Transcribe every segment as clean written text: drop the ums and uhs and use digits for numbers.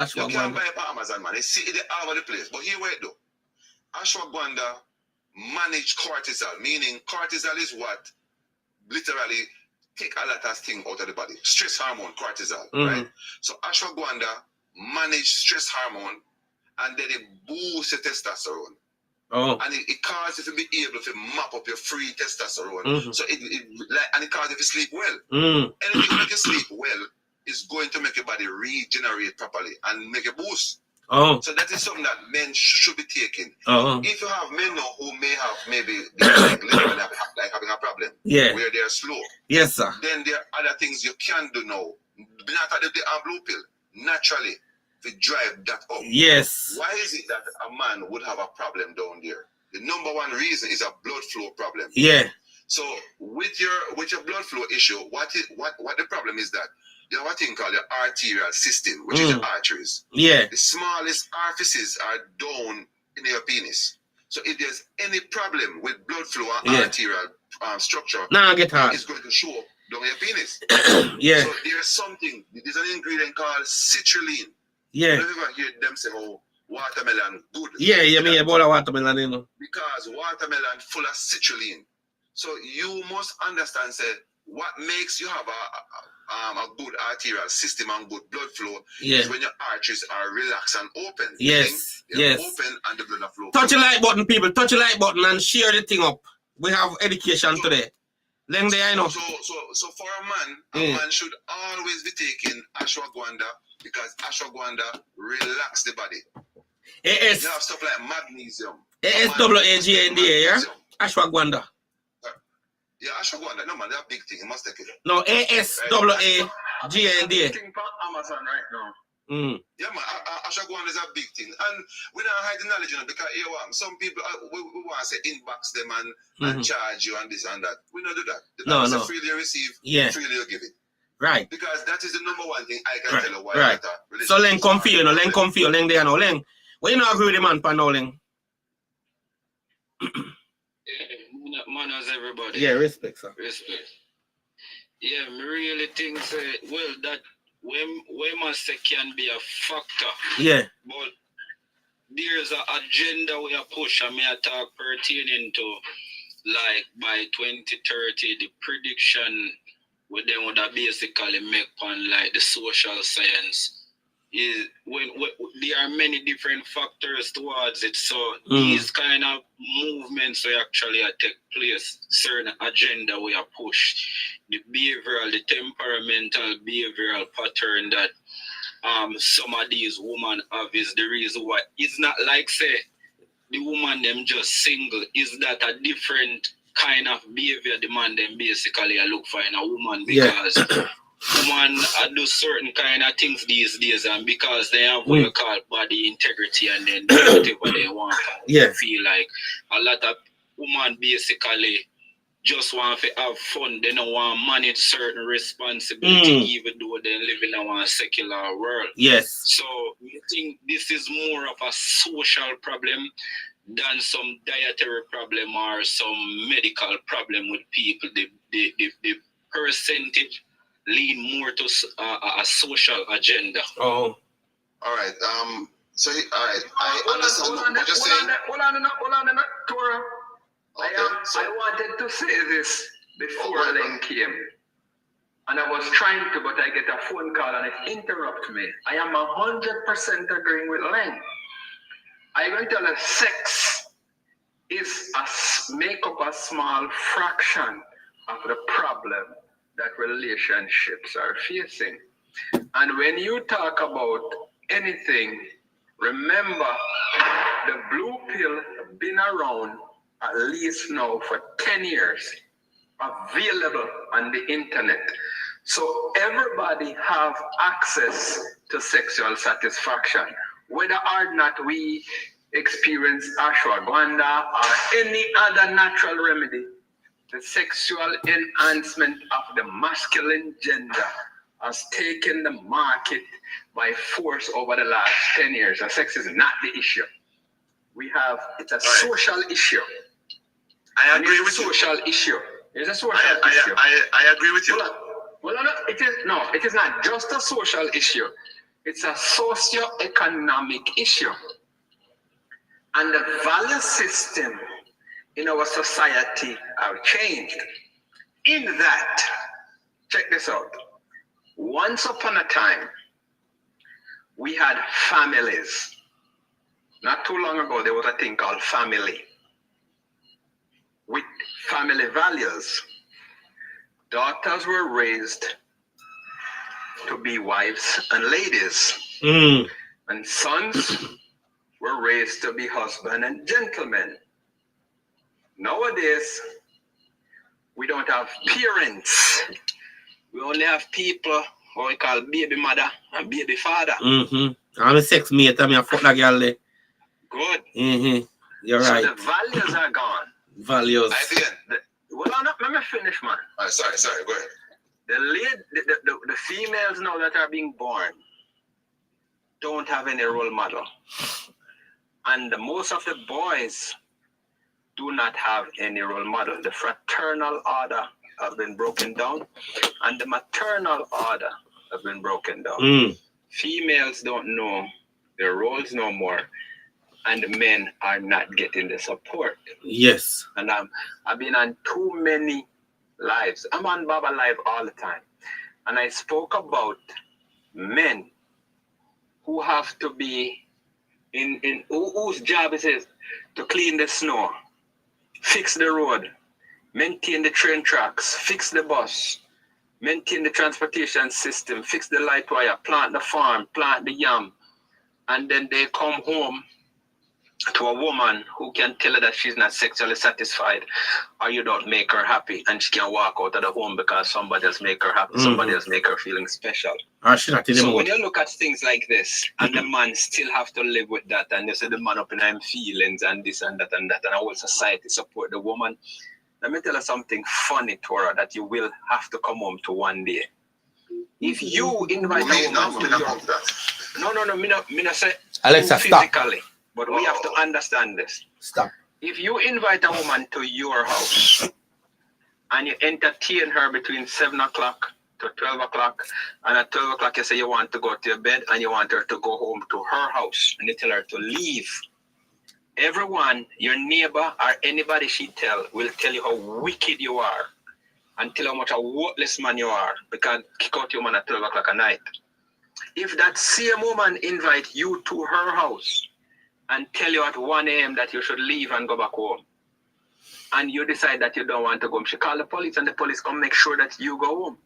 You can't buy it on Amazon, man. It's all over the place. But here wait though. Ashwagandha manage cortisol, meaning cortisol is what literally take a lot of things out of the body. Stress hormone, cortisol, right? So ashwagandha manage stress hormone and then it boosts your testosterone. Oh. And it causes you to be able to map up your free testosterone. So it causes you to sleep well. Anything that make you sleep well is going to make your body regenerate properly and make a boost. Oh. So that is something that men should be taking. If you have men now who may have maybe like having a problem, where they're slow. Yes, sir. Then there are other things you can do now. Not the blue pill, naturally. To drive that up. Yes. Why is it that a man would have a problem down there? The number one reason is a blood flow problem. Yeah. So with your blood flow issue, what the problem is that you have a thing called your arterial system, which is your arteries. Yeah. The smallest orifices are down in your penis. So if there's any problem with blood flow and arterial structure, it's going to show up down your penis. Yeah. So there's something. There's an ingredient called citrulline. Yeah. You never hear them say, oh, watermelon good. Yeah, me about watermelon, you know. Because watermelon full of citrulline. So you must understand, say, what makes you have a good arterial system and good blood flow is when your arteries are relaxed and open. Yes. Yes. Open and the blood flow. Touch the like button, people. Touch the like button and share the thing up. We have education today. Then they know. So for a man should always be taking ashwagandha. Because ashwagandha relax the body. You have stuff like magnesium. ASAAGNDA, yeah? Ashwagandha. Yeah, ashwagandha. No, man, they're a big thing. You must take it. No, ASAAGNDA. Thing for Amazon right now. Yeah, man, ashwagandha is a big thing. And we don't hide the knowledge, you know, because some people, we want to say inbox them and charge you and this and that. We don't do that. No. Freely receive, freely you give it. Right. Because that is the number one thing I can tell you why. Right. So Len come for you, no? Len come for you, Len there no. Len, why you not agree with the man pan now, Len? Manners, everybody. Yeah, respect, sir. Respect. Yeah, me really think that when must say can be a factor. Yeah. But there's an agenda we are push and me a talk pertaining to like by 2030 the prediction what they would basically make on like the social science is when there are many different factors towards it. So these kind of movements will actually take place, certain agenda we are pushed. The behavioral, the temperamental behavioral pattern that some of these women have is the reason why it's not like say the woman them just single, is that a different kind of behavior the man them basically I look for in a woman because women do certain kind of things these days and because they have what we call body integrity and then whatever they want. I feel like a lot of women basically just want to have fun. They don't want to manage certain responsibility even though they live in a secular world. Yes. So I think this is more of a social problem than some dietary problem or some medical problem with people. The percentage lean more to a social agenda. Oh. All right. So, all right. I understand what you're saying. Hold on, Tora. I wanted to say this before Len came. And I was trying to, but I get a phone call and it interrupts me. I am 100% agreeing with Len. I'm going to tell you, sex is make up a small fraction of the problem that relationships are facing. And when you talk about anything, remember the blue pill been around at least now for 10 years, available on the internet. So everybody have access to sexual satisfaction. Whether or not we experience ashwagandha or any other natural remedy, the sexual enhancement of the masculine gender has taken the market by force over the last 10 years. And sex is not the issue. It's a social issue. I agree with you. Social issue. It's a social issue. I agree with you. Well, it is not just a social issue. It's a socio-economic issue. And the value system in our society have changed. In that, check this out. Once upon a time, we had families. Not too long ago, there was a thing called family. With family values, daughters were raised to be wives and ladies. And sons were raised to be husband and gentlemen. Nowadays, we don't have parents. We only have people who we call baby mother and baby father. I'm a sex mate, I'm a fuck that girl there. Good. You're right. So the values are gone. Values. Well, let me finish, man. Sorry, go ahead. The females now that are being born don't have any role model. And most of the boys do not have any role model. The fraternal order have been broken down, and the maternal order have been broken down. Females don't know their roles no more, and the men are not getting the support. Yes. And I've been on too many lives. I'm on Baba Live all the time. And I spoke about men who have to be whose job it is to clean the snow, fix the road, maintain the train tracks, fix the bus, maintain the transportation system, fix the light wire, plant the farm, plant the yam. And then they come home to a woman who can tell her that she's not sexually satisfied, or you don't make her happy, and she can walk out of the home because somebody else make her happy, somebody else make her feeling special. So when you look at things like this, and the man still have to live with that, and you say the man up in him feelings and this and that, and our society support the woman, let me tell you something funny, Tora, that you will have to come home to one day. If you invite a woman to your... me not say Alexa, physically. Stop. But we have to understand this. Stop. If you invite a woman to your house and you entertain her between 7 o'clock to 12 o'clock, and at 12 o'clock you say you want to go to your bed and you want her to go home to her house, and you tell her to leave, everyone, your neighbor or anybody she tell, will tell you how wicked you are and tell how much a worthless man you are because kick out your man at 12 o'clock at night. If that same woman invite you to her house and tell you at 1 a.m. that you should leave and go back home, and you decide that you don't want to go home, she call the police and the police come make sure that you go home.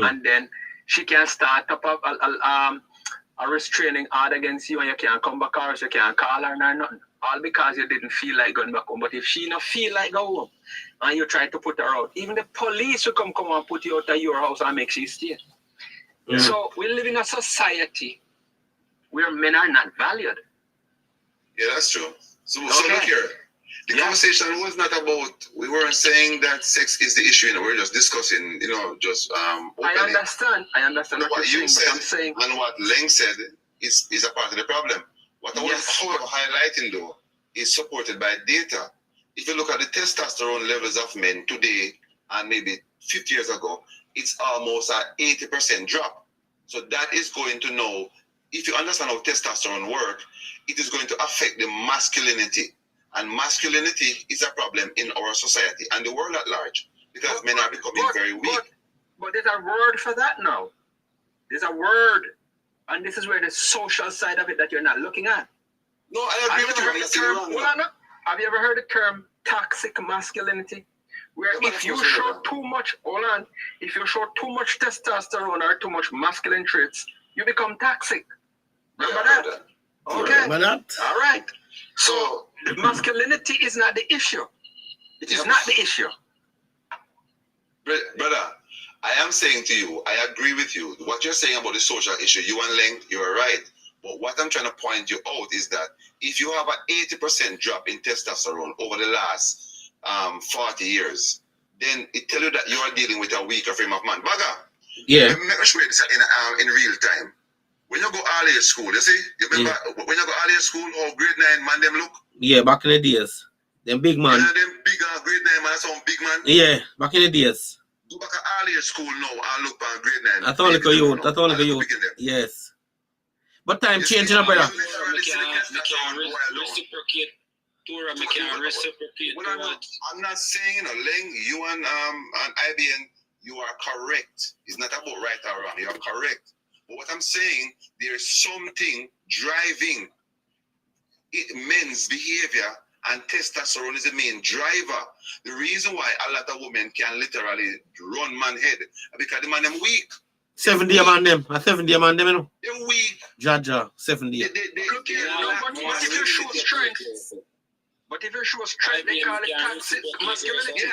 And then she can start up a restraining order against you, and you can't come back, or you can't call her or nothing. All because you didn't feel like going back home. But if she not feel like go home and you try to put her out, even the police will come and put you out of your house and make she stay. So we live in a society where men are not valued. Yeah, that's true. So look here. The conversation was not about, we weren't saying that sex is the issue, we're just discussing, just openly. I understand what you said, I'm saying. And what Leng said is a part of the problem. What I was highlighting though is supported by data. If you look at the testosterone levels of men today and maybe 50 years ago, it's almost an 80% drop. So that is going to know, if you understand how testosterone works, it is going to affect the masculinity. And masculinity is a problem in our society and the world at large because men are becoming very weak. But there's a word for that now. There's a word. And this is where the social side of it that you're not looking at. No, I agree with you. I'm not saying wrong. Have you ever heard the term toxic masculinity? Where if you show too much, if you show too much testosterone or too much masculine traits, you become toxic. Remember that? Okay. Remember that? All right. So masculinity is not the issue. It is not the issue. Brother, I am saying to you, I agree with you. What you're saying about the social issue, you and Leng, you're right. But what I'm trying to point you out is that if you have an 80% drop in testosterone over the last 40 years, then it tells you that you are dealing with a weaker frame of mind. Baga, let me show you this in real time. When you go earlier school, you see? You remember when you go earlier school, how grade 9 man them look? Yeah, back in the days. Them big man. You know them big grade 9 man, some big man? Yeah, back in the days. Go back to earlier school now and look at grade 9. I thought like a youth. Yes. But time You changing, see, brother. literally see the testosterone go down. reciprocate. Tora, me can reciprocate Well, I'm not saying, you know, Ling, you and IBN, you are correct. It's not about right or wrong. You are correct. But what I'm saying, there's something driving men's behavior, and testosterone is the main driver. The reason why a lot of women can literally run man head because the man them weak. 7 day man them. A 7 day man them, you know. They're weak. Jaja, 7 day. But if you show strength, they call it toxic masculinity. Yeah,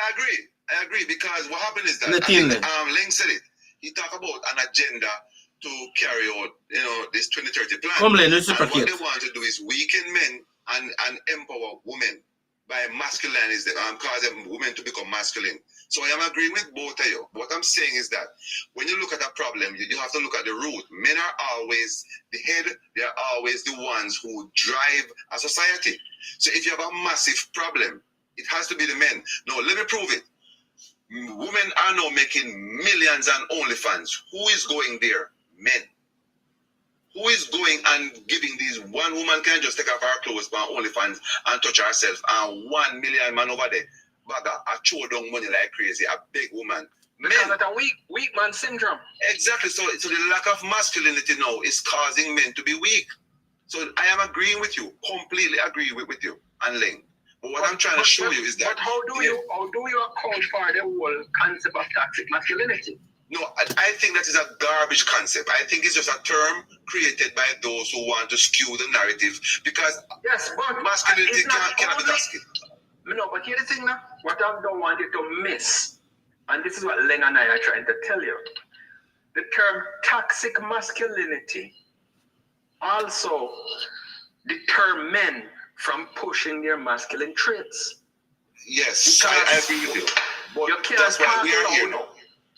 I agree because what happened is that Ling said it. He talked about an agenda to carry out, you know, this 2030 plan. Come Len, and what they want to do is weaken men and empower women by masculinizing them, cause them women to become masculine. So I am agreeing with both of you. What I'm saying is that when you look at a problem, you have to look at the root. Men are always the head, they are always the ones who drive a society. So if you have a massive problem, it has to be the men. No, let me prove it. Women are now making millions on OnlyFans. Who is going there? Men. Who is going and giving these one woman can just take off her clothes on OnlyFans and touch herself and 1 million man over there? Bagger, I throw down money like crazy, a big woman. Because that's a weak man syndrome. Exactly. So the lack of masculinity now is causing men to be weak. So I am agreeing with you, completely agree with you and Ling. But what I'm trying to show you is that. But how do you account for the whole concept of toxic masculinity? No, I think that is a garbage concept. I think it's just a term created by those who want to skew the narrative because yes, but masculinity cannot be toxic. No, but here's the thing now. What I don't want you to miss, and this is what Len and I are trying to tell you, the term toxic masculinity also deter men from pushing their masculine traits. Yes, I agree with you. But you can't that's why talk we are loud. here now.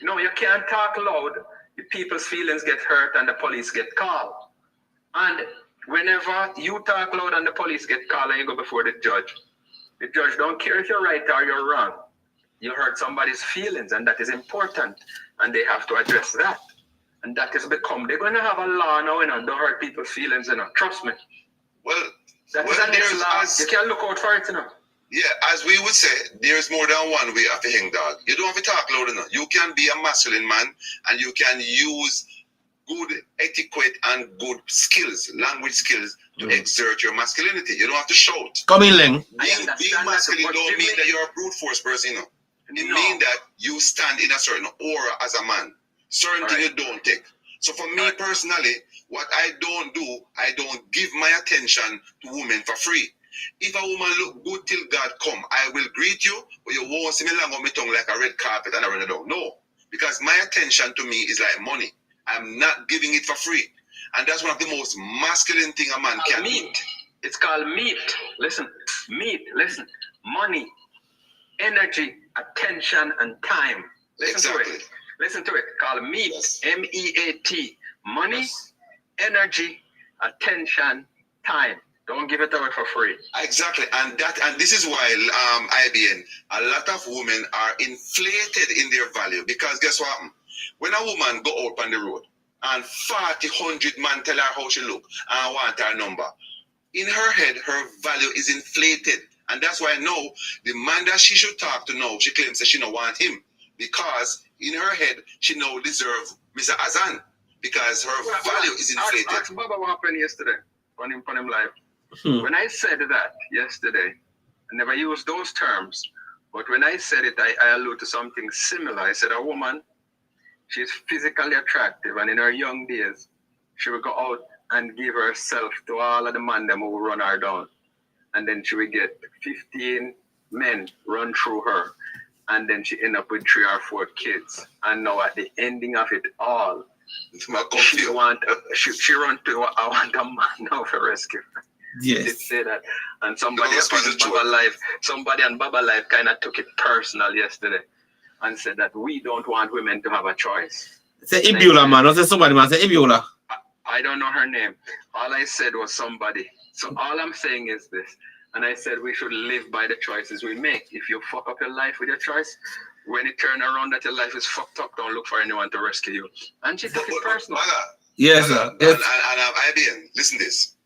No, you can't talk loud. The people's feelings get hurt and the police get called. And whenever you talk loud and the police get called and you go before the judge don't care if you're right or you're wrong. You hurt somebody's feelings, and that is important. And they have to address that. And that is they're going to have a law now, you know, don't hurt people's feelings, you know. Trust me. Well, that is a next law. You can look out for it, you know. Yeah, as we would say, there is more than one way of a hang dog. You don't have to talk loud enough. You can be a masculine man and you can use good etiquette and good skills, language skills, to exert your masculinity. You don't have to shout. Come in, Ling. Being masculine don't mean that you're a brute force person, you know. It means that you stand in a certain aura as a man. Certain things you don't take. So for me personally, what I don't do, I don't give my attention to women for free. If a woman look good till God come, I will greet you, but you won't see me long on my tongue like a red carpet and I run it down. No, because my attention to me is like money. I'm not giving it for free. And that's one of the most masculine thing a man can do. It's called meat. Listen, listen. Money, energy, attention, and time. Listen to it. Listen to it. Called meat. Yes. MEAT. Money, energy, attention, time. Don't give it away for free. Exactly, and this is why IBN, a lot of women are inflated in their value because guess what? When a woman go out on the road and 40, 100 man tell her how she look and want her number, in her head, her value is inflated, and that's why now the man that she should talk to now, she claims that she don't want him because in her head she now deserves Mr. Azan because her value is inflated. Ask Baba what happened yesterday on him live. When I said that yesterday, I never used those terms, but when I said it, I alluded to something similar. I said a woman, she's physically attractive, and in her young days, she would go out and give herself to all of the men who will run her down. And then she would get 15 men run through her, and then she end up with 3 or 4 kids. And now at the ending of it all, she run to, I want a man now for rescue. Yes. She did say that. And somebody on Baba Live kind of took it personal yesterday and said that we don't want women to have a choice. Say Ibiola, man. Don't say somebody, man. Say Ibiola. I don't know her name. All I said was somebody. So all I'm saying is this. And I said we should live by the choices we make. If you fuck up your life with your choice, when it turns around that your life is fucked up, don't look for anyone to rescue you. And she took it personal. Yes, sir. Yes. And IBN, listen this.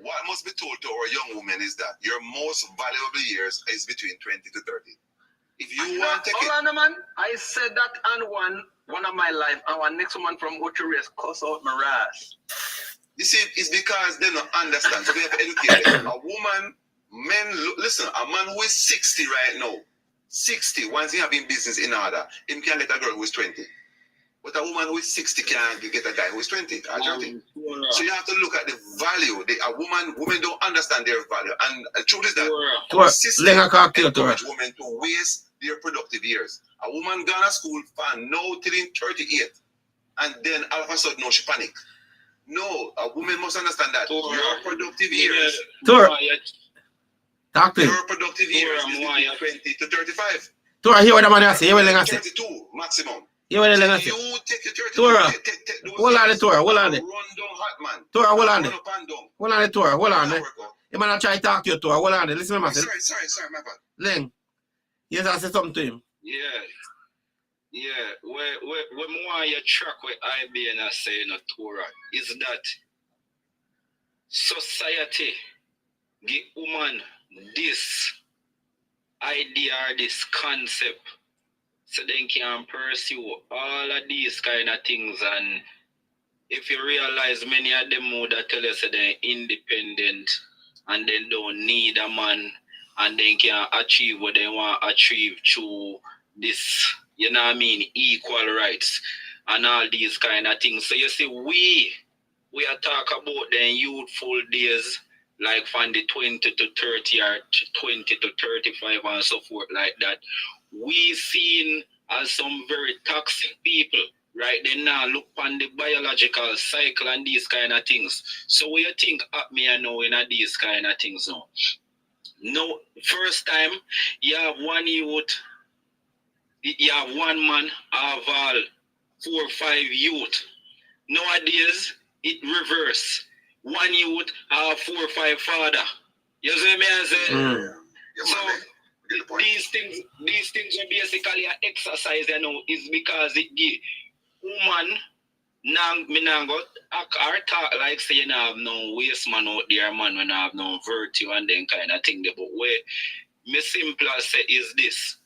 What must be told to our young women is that your most valuable years is between 20 to 30. If you want to take hold on, man. I said that on one of my life, and one next woman from Uchuris cuss out my ass. You see, it's because they don't understand. So we have to educate them. A woman, listen, a man who is 60 right now, 60, once he having business in order, him can get a girl who is 20. But a woman who is 60 can't get a guy who is 20 or 30. So you have to look at the value. Women don't understand their value. And the truth is that our system encourage women to waste their productive years. A woman gone to school from now till in 38. And then all of a sudden, no, she panic. No, a woman must understand that your productive years. Talk to him. Your productive years is between 20 to 35. Tora, hear what the man say. 32 maximum. You take your 30. Tora, hold on the Tora, hold on it. Run down hot man. Tora, hold on it. Run up and down. Hold on the Tora, hold on it. You man try to talk to you, Tora, hold on it. Listen to me, Sorry, my bad. Ling, yes, I said something to him. Yeah. When more you track with IBN and say no Tora is that society give woman this idea or this concept so they can pursue all of these kind of things. And if you realize many of them would tell us that they're independent and they don't need a man and they can achieve what they want to achieve through this, you know what I mean, equal rights and all these kind of things. So you see, we are talking about the youthful days, like from the 20 to 30 or 20 to 35 and so forth like that. We seen as some very toxic people, right? They now look on the biological cycle and these kind of things. So what you think at me and now in these kind of things now? No, first time you have one youth, you have one man have all 4 or 5 youth. Nowadays it reverse. One youth have 4 or 5 father. You see me I say? So these things are basically an exercise, you know, is because it give woman now go or talk like say you know have no waste man out there, man, when I have no virtue and then kind of thing there. But where me simple say is this.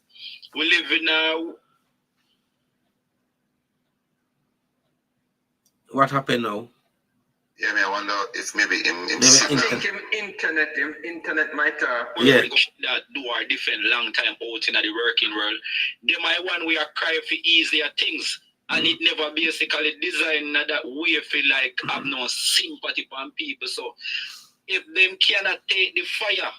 We live in a What happened now? Yeah, I wonder if maybe internet might that do our different long time out in the working world. They might one we are cry for easier things. And it never basically designed that way feel like have no sympathy from people. So if them cannot take the fire,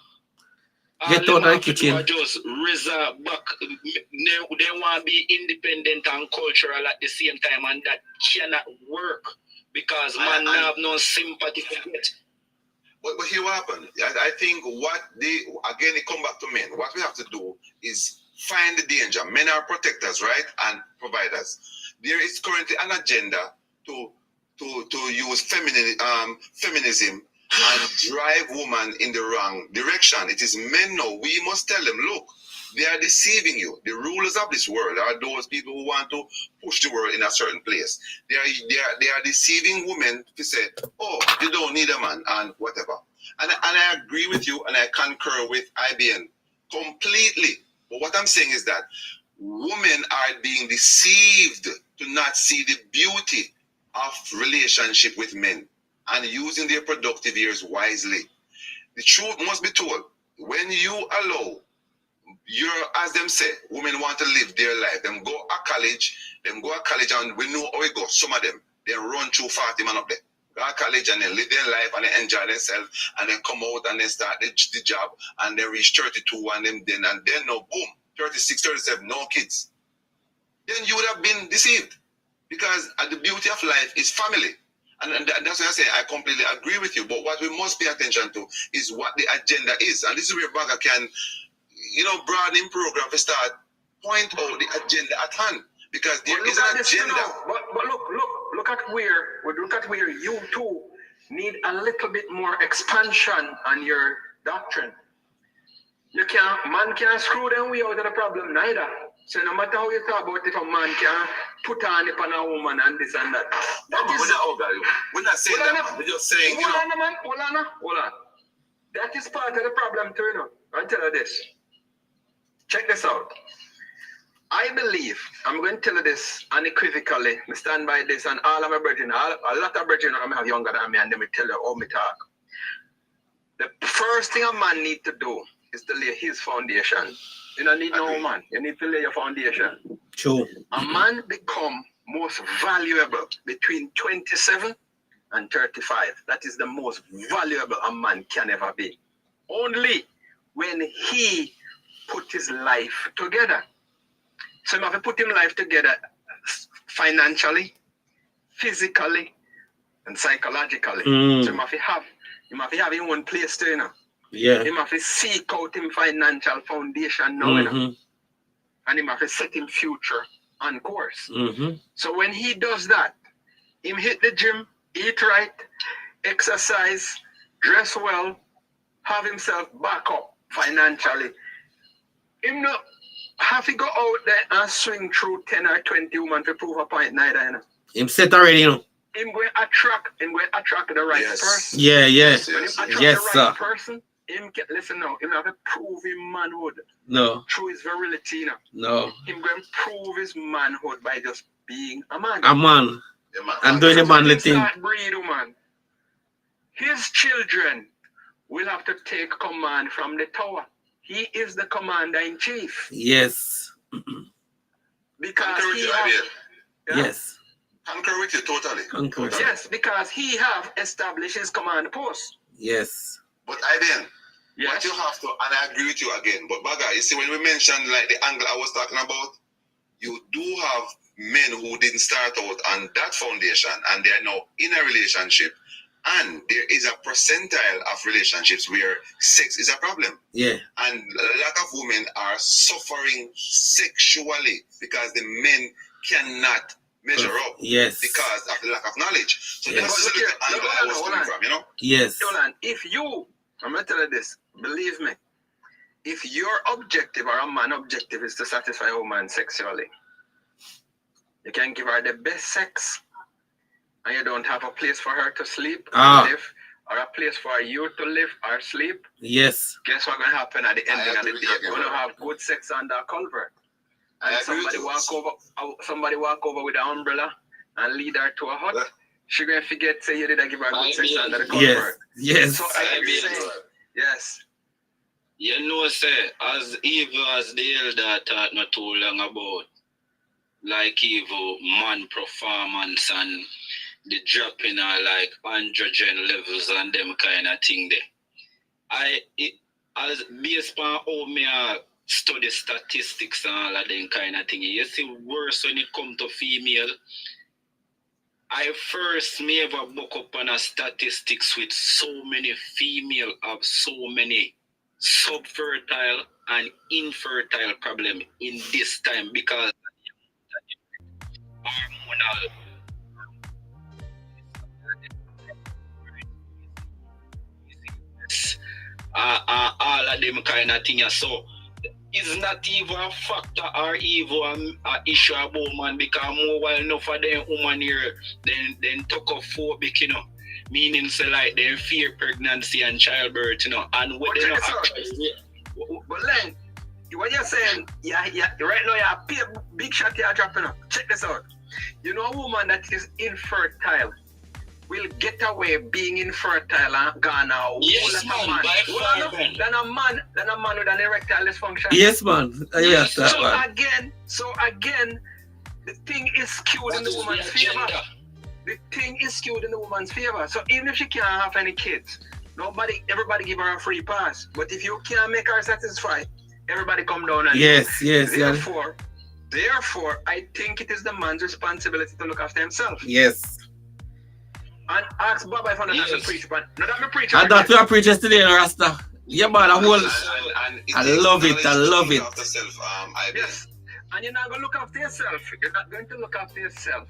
get out of the kitchen. Just reserve back. They want to be independent and cultural at the same time, and that cannot work because man have no sympathy for it. But here what happened? I think again it come back to men. What we have to do is find the danger. Men are protectors, right? And providers. There is currently an agenda to use feminism and drive women in the wrong direction. It is men now. We must tell them, look, they are deceiving you. The rulers of this world are those people who want to push the world in a certain place. They are deceiving women to say, oh, you don't need a man and whatever. And I agree with you and I concur with IBN completely. But what I'm saying is that women are being deceived to not see the beauty of relationship with men and using their productive years wisely. The truth must be told. When you allow as them say, women want to live their life. Them go to college and we know how it goes. Some of them, they run through 40 man up there. Go to college and then live their life and they enjoy themselves and then come out and then start the job and then reach 32 and then no boom, 36, 37, no kids. Then you would have been deceived because the beauty of life is family. And that's why I say I completely agree with you. But what we must pay attention to is what the agenda is. And this is where Baga can, broadening program to start point out the agenda at hand. Because there is an agenda. But look at where you two need a little bit more expansion on your doctrine. Man can't screw them way out of the problem neither. So no matter how you talk about if a man can put on it on a woman and this and that. We're not saying that, we're just saying, hold on, man. Hold on. That is part of the problem too, you know. I'll tell you this. Check this out. I believe, I'm going to tell you this unequivocally. I stand by this, and all of my brethren, a lot of brethren I have younger than me, and they will tell you how me talk. The first thing a man need to do is to lay his foundation. You don't need no man. You need to lay your foundation. True. A man become most valuable between 27 and 35. That is the most valuable a man can ever be. Only when he put his life together. So he have to put his life together financially, physically, and psychologically. So he have to have his own place too, you know. Yeah. He have to seek out him financial foundation now, you know. And he have to set him future on course. So when he does that, him hit the gym, eat right, exercise, dress well, have himself back up financially. Him not have to go out there and swing through 10 or 20 women to prove a point neither, you know. Him set already, you know. Him going to attract the right person. Yeah. When him attract the sir. right person, him can, listen now, him have to prove his manhood. No. Through his virility, you know. No. Him going to prove his manhood by just being a man. A man. Yeah, man. And doing the manly thing. Start breed, man. His children will have to take command from the tower. He is the commander-in-chief. Yes. Because he Yes. Concur with you totally. Yes, because he have established his command post. Yes. But what you have to, and I agree with you again, but Baga, you see, when we mentioned like the angle I was talking about, you do have men who didn't start out on that foundation and they are now in a relationship, and there is a percentile of relationships where sex is a problem. Yeah. And a lot of women are suffering sexually because the men cannot measure up. Yes. Because of the lack of knowledge. So that's the angle I was coming from, you know? Yes. Yolan, I'm going to tell you this, believe me, if your objective or a man's objective is to satisfy a woman sexually, you can give her the best sex and you don't have a place for her to sleep or live, or a place for you to live or sleep. Yes. Guess what's going to happen at the end of the day? You're going to have good sex under a culvert. And somebody walk over with an umbrella and lead her to a hut. She going to forget say you didn't give her good sex under the culvert. Yes. So I say, yes. You know, say, as evil as the elder taught not too long about, like evil man performance and the dropping of like androgen levels and them kind of thing there. As based on how me study statistics and all of them kind of thing, you see worse when it come to female. I first may ever book up on a statistics with so many female have so many subfertile and infertile problem in this time because hormonal all of them kind of thing. So it's not even a factor or even an issue about man because more while enough of them woman here then tocophobic, you know. Meaning say like they fear pregnancy and childbirth, you know, and what they not actually. But Len, what you're saying, right now you pay a big shot you're dropping up. Check this out. You know a woman that is infertile will get away being infertile and gone out. Yes, man, than a man with an erectile dysfunction. Yes, man. Yes, so again, the thing is skewed in the woman's favor. The thing is skewed in the woman's favor. So even if she can't have any kids, everybody give her a free pass. But if you can't make her satisfied, everybody come down and Therefore, I think it is the man's responsibility to look after himself. Yes. And ask Baba if I'm not a preacher, but not that I'm a preacher. I thought you were preaching today, Rasta. Yeah, man, I love it. Yes. And you're not going to look after yourself. You're not going to look after yourself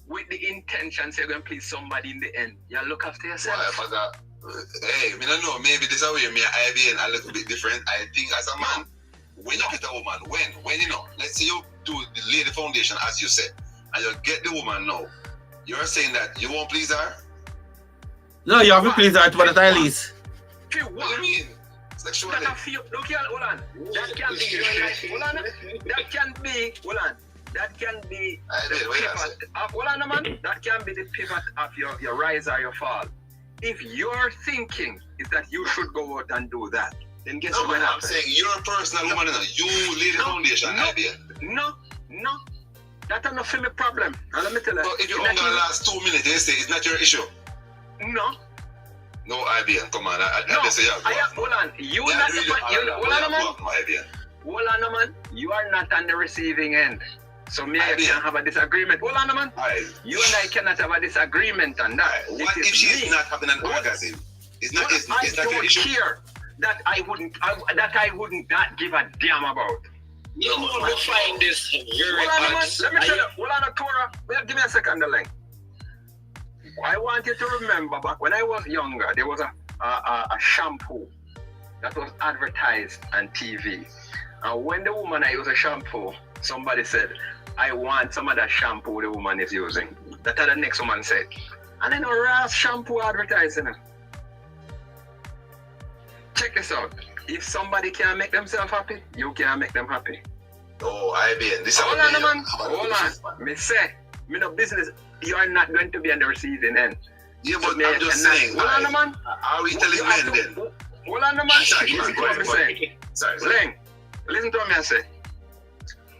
with the intention you're going to please somebody in the end. You look after yourself. Hey, I don't know. Maybe this is where I be a little bit different. I think as a man, when you get a woman, when you know, let's say you do the lady foundation as you said, and you get the woman now, you're saying that you won't please her? No, you have to please her at what at least. What do you mean? Sexually? That hold on. That can be hold on. That can be hold on. That can be the pivot. Hold on, man. That can be the pivot of your rise or your fall. If your thinking is that you should go out and do that, then guess what will happen? I'm saying you're a personal woman, you lead the foundation. No. That's not for me problem. And let me tell you. So if you only last 2 minutes, you say it's not your issue. No. No idea. Come on. Hold on. You are not Hold on, man. You are not on the receiving end. So me and you can have a disagreement. Hold on, man. You and I cannot have a disagreement on that. What if she is not having an orgasm? I don't care that I wouldn't not give a damn about. You know, we find this very odd. Let me tell you. Hold on, Tora. Give me a second, darling. I want you to remember back when I was younger, there was a shampoo that was advertised on TV. And when the woman I use a shampoo, somebody said, I want some of that shampoo the woman is using. That's what the next woman said. And then a Ross shampoo advertising it. Check this out. If somebody can make themselves happy, you can make them happy. Oh, I be. Hold on, man. Hold on. Me say, me no business. You are not going to be on the receiving end. Yeah, but so I'm just saying. Hold on, man. Are we telling men then? Hold on, man. Listen to what I'm saying. Sorry. Listen to what I say.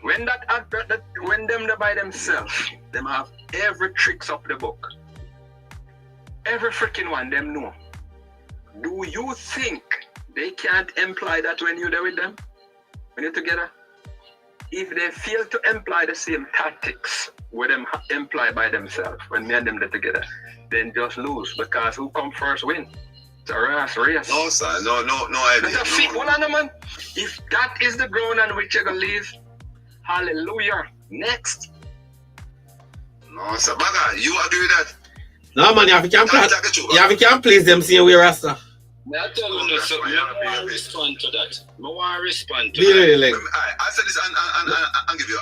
When when them by themselves, them have every tricks up the book. Every freaking one, them know. Do you think they can't imply that when you're there with them? When you're together? If they fail to imply the same tactics with them imply by themselves, when me and them are together, then just lose, because who come first win. It's a race. No, sir. No idea. Hold on, man. If that is the ground on which you're going to live, hallelujah. Next. No, sir. Baga, you agree with that? No, man, you have to please them same way, Rasta. I tell you something. I want to respond to that. Really? I said this and give you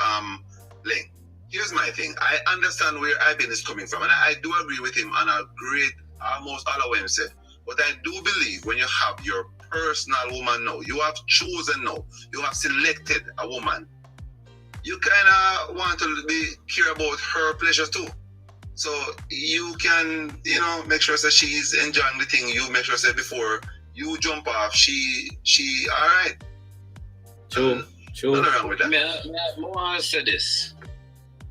link. Here's my thing. I understand where Iben is coming from, and I do agree with him on a great, almost all of what he said. But I do believe when you have your personal woman now, you have chosen now, you have selected a woman, you kind of want to care about her pleasure too. So you can, make sure that she's enjoying the thing. You make sure that before you jump off, she all right. True. Nothing wrong with that. I want to say this.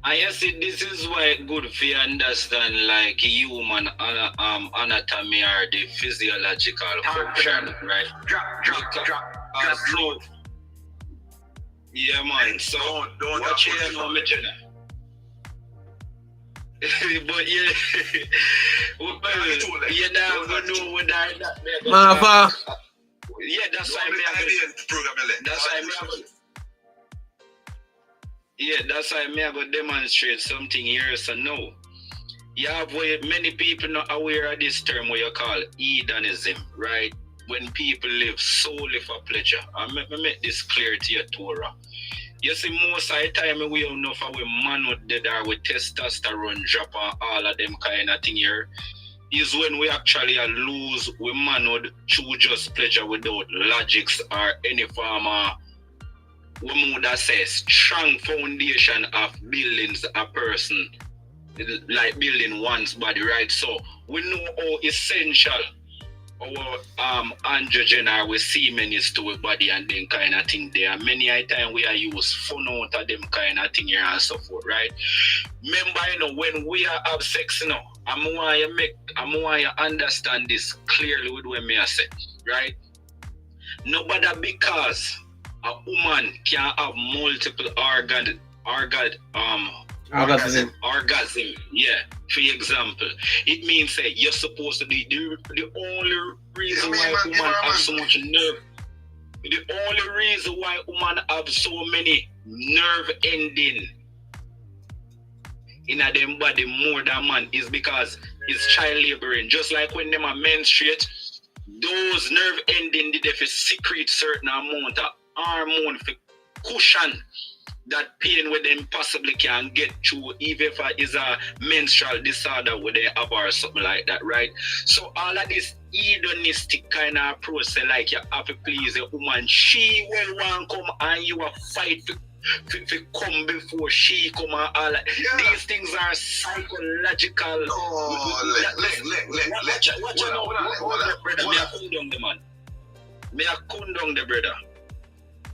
I see this is why it's good for you understand like human anatomy or the physiological function, right? Drop. Yeah, man. So don't watch it now, me Jenna. But yeah, you never know when that. Yeah, that's why me I go demonstrate something here. So no, you have many people not aware of this term what you call hedonism, right? When people live solely for pleasure. I make this clear to you, Torah. You see, most of the time we don't know if we man with dead or with testosterone drop and all of them kind of thing here. Is when we actually lose we manhood through just pleasure without logics or any form of we would say strong foundation of buildings a person, like building one's body, right? So we know how essential our androgen or we semen is to our body and them kind of thing there. Many a time we are use fun out of them kind of thing here and so forth, right? Remember, when we are have sex now, I want you understand this clearly with what me I say, right? Nobody because a woman can have multiple orgasm, yeah. For example, it means that you're supposed to be the only reason why women have so much nerve. The only reason why women have so many nerve ending in them body more than man is because it's child laboring. Just like when them are menstruate, those nerve ending they secrete certain amount of hormone for cushion that pain where them possibly can get through, even if it is a menstrual disorder where they have or something like that, right? So all of this hedonistic kind of approach, say like you have to please a woman, she will want come and you will fight to come before she come and all that. Yeah. These things are psychological. Me a condone the brother.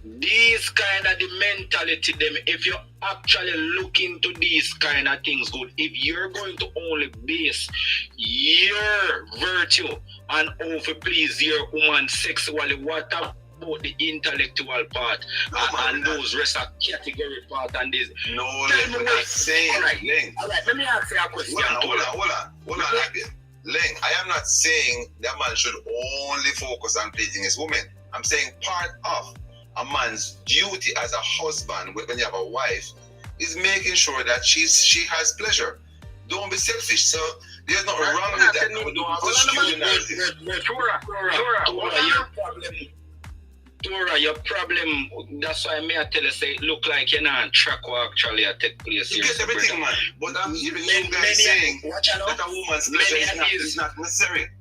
These kind of the mentality them, if you actually look into these kind of things good, if you're going to only base your virtue and over please your woman sexually, what about the intellectual part and those rest of category part and this? No, I'm not saying. Ling. All right, let me ask you a question. Hold on. Ling, I am not saying that man should only focus on pleasing his woman. I'm saying part of a man's duty as a husband when you have a wife is making sure that she has pleasure. Don't be selfish. So there's nothing wrong with that. We don't have to skew the narrative. Tora, your problem, that's why I tell you, say, look like you're not on track or actually take place. You get everything, man. But I'm hearing you guys saying that a woman's pleasure is not necessary.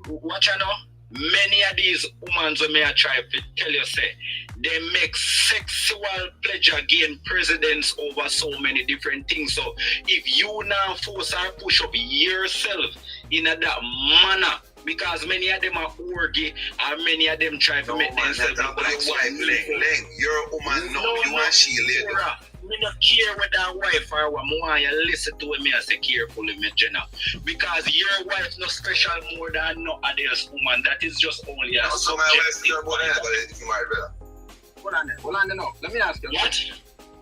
Watch out now. Many of these women who may try to tell you, say, they make sexual pleasure gain precedence over so many different things. So if you now force or push up yourself in that manner, because many of them are orgy and many of them try to make themselves look like wife. Ling, you're a woman now. You and she later. Me not care whether a wife or what. I want you listen to me and say carefully, me Jenna. Because your wife no special more than no other woman. That is just only a so my wife is about that, if you married brother. Hold on, no. Let me ask you. What?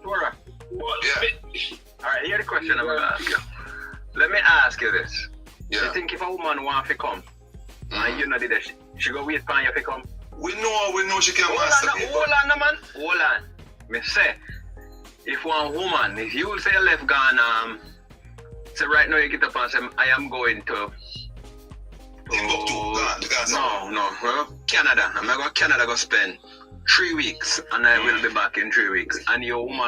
Tora. Yeah. Alright, here's the question I'm gonna ask you. Let me ask you this. Yeah. You think if a woman want to come and you know did that, she go wait for you to come? We know she can masturbate. Hold on. Me say, if one woman, if you say you left Ghana, say right now you get up and say, I am going to Canada. I'm going to Canada go spend 3 weeks and I will be back in 3 weeks. And your woman